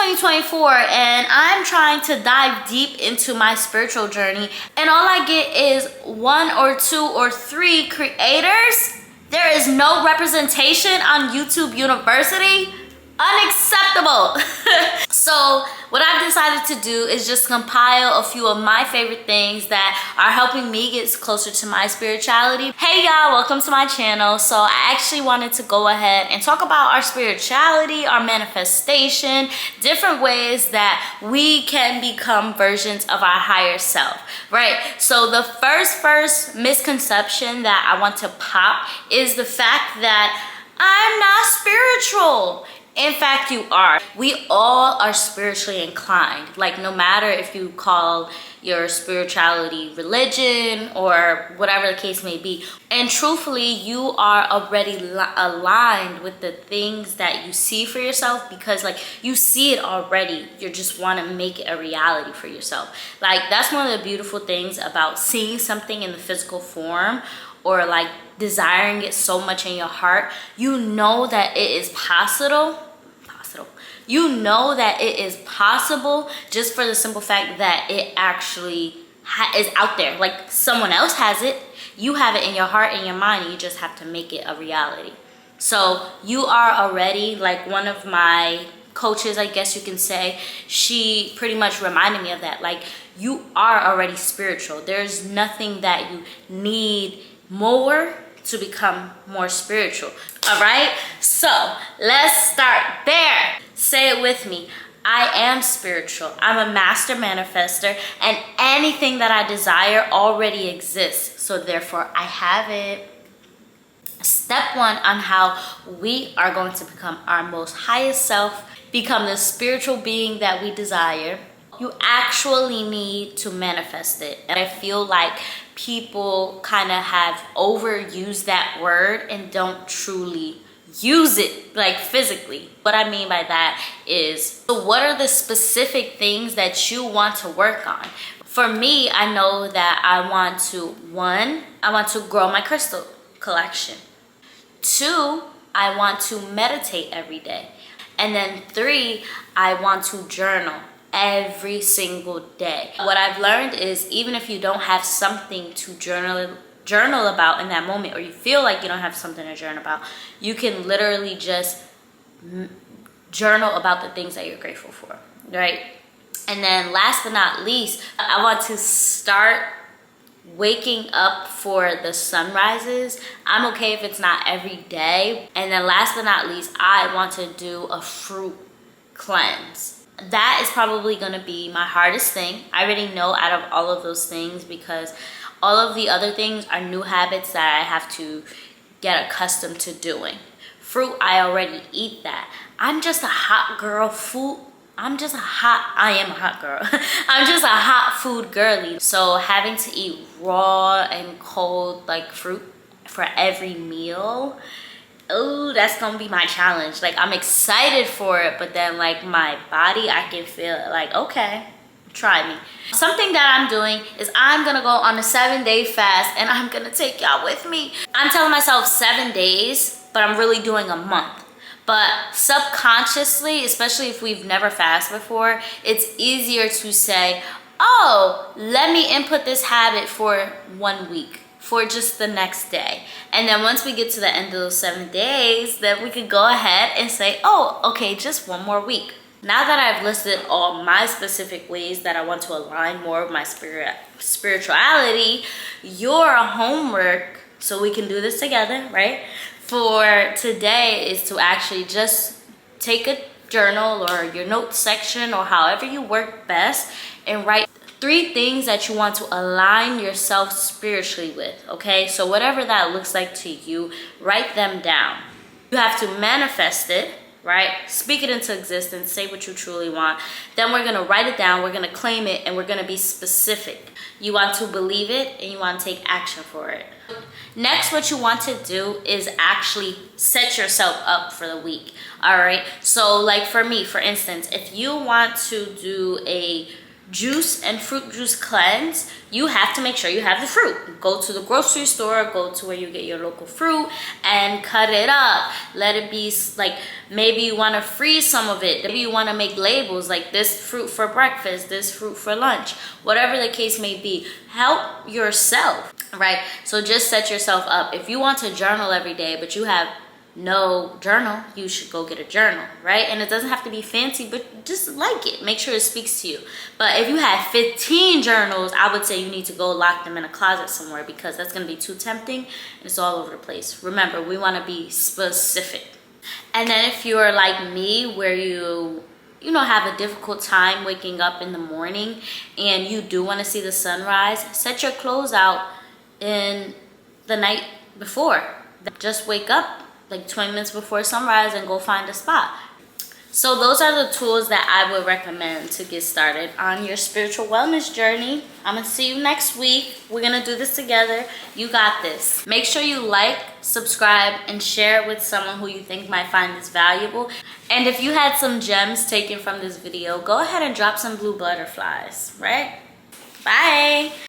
2024 and I'm trying to dive deep into my spiritual journey, and all I get is 1 or 2 or 3 creators. There is no representation on YouTube University. Unacceptable. So what I've decided to do is just compile a few of my favorite things that are helping me get closer to my spirituality. Hey y'all, welcome to my channel. So I actually wanted to go ahead and talk about our spirituality, our manifestation, different ways that we can become versions of our higher self, right? So the first misconception that I want to pop is the fact that I'm not spiritual. In fact, you are. We all are spiritually inclined. Like, no matter if you call your spirituality religion or whatever the case may be. And truthfully, you are already aligned with the things that you see for yourself, because like you see it already. You just want to make it a reality for yourself. Like, that's one of the beautiful things about seeing something in the physical form, or like desiring it so much in your heart. You know that it is possible. You know that it is possible just for the simple fact that it actually is out there. Like, someone else has it, you have it in your heart and your mind, and you just have to make it a reality. So you are already, like, one of my coaches, I guess you can say, she pretty much reminded me of that. Like, you are already spiritual. There's nothing that you need more to become more spiritual. All right, so let's start there. Say it with me. I am spiritual. I'm a master manifester, and anything that I desire already exists. So therefore I have it. Step 1 on how we are going to become our most highest self, become the spiritual being that we desire. You actually need to manifest it. And I feel like people kind of have overused that word and don't truly use it, like, physically. What I mean by that is, so what are the specific things that you want to work on? For me, I know that I want to, 1, I want to grow my crystal collection. 2, I want to meditate every day. And then 3, I want to journal every single day. What I've learned is, even if you don't have something to journal about in that moment, or you feel like you don't have something to journal about, you can literally just journal about the things that you're grateful for, right? And then last but not least, I want to start waking up for the sunrises. I'm okay if it's not every day. And then last but not least, I want to do a fruit cleanse. That is probably going to be my hardest thing. I already know out of all of those things, because all of the other things are new habits that I have to get accustomed to doing. Fruit, I already eat that. I'm just a hot girl food. I am a hot girl. I'm just a hot food girly. So having to eat raw and cold, like, fruit for every meal, oh, that's gonna be my challenge. Like, I'm excited for it, but then, like, my body, I can feel it, like, okay, try me. Something that I'm doing is I'm gonna go on a 7-day fast, and I'm gonna take y'all with me. I'm telling myself 7 days, but I'm really doing a month. But subconsciously, especially if we've never fasted before, it's easier to say, oh, let me input this habit for 1 week, for just the next day. And then once we get to the end of those 7 days, then we could go ahead and say, oh, okay, just 1 more week. Now that I've listed all my specific ways that I want to align more with my spirituality, your homework, so we can do this together, right, for today is to actually just take a journal or your notes section, or however you work best, and write 3 things that you want to align yourself spiritually with, okay? So whatever that looks like to you, write them down. You have to manifest it, right? Speak it into existence, say what you truly want. Then we're gonna write it down, we're gonna claim it, and we're gonna be specific. You want to believe it, and you want to take action for it. Next, what you want to do is actually set yourself up for the week, all right? So like for me, for instance, if you want to do a juice and fruit juice cleanse, you have to make sure you have the fruit. Go to the grocery store, go to where you get your local fruit and cut it up. Let it be like, maybe you want to freeze some of it. Maybe you want to make labels like this fruit for breakfast, this fruit for lunch, whatever the case may be. Help yourself, right? So just set yourself up. If you want to journal every day, but you have no journal, you should go get a journal, right? And it doesn't have to be fancy, but just like it. Make sure it speaks to you. But if you have 15 journals, I would say you need to go lock them in a closet somewhere, because that's going to be too tempting and it's all over the place. Remember, we want to be specific. And then if you're like me, where you have a difficult time waking up in the morning and you do want to see the sunrise, set your clothes out in the night before. Just wake up like 20 minutes before sunrise and go find a spot. So those are the tools that I would recommend to get started on your spiritual wellness journey. I'm gonna see you next week. We're gonna do this together. You got this. Make sure you like, subscribe, and share it with someone who you think might find this valuable. And if you had some gems taken from this video, go ahead and drop some blue butterflies, right? Bye.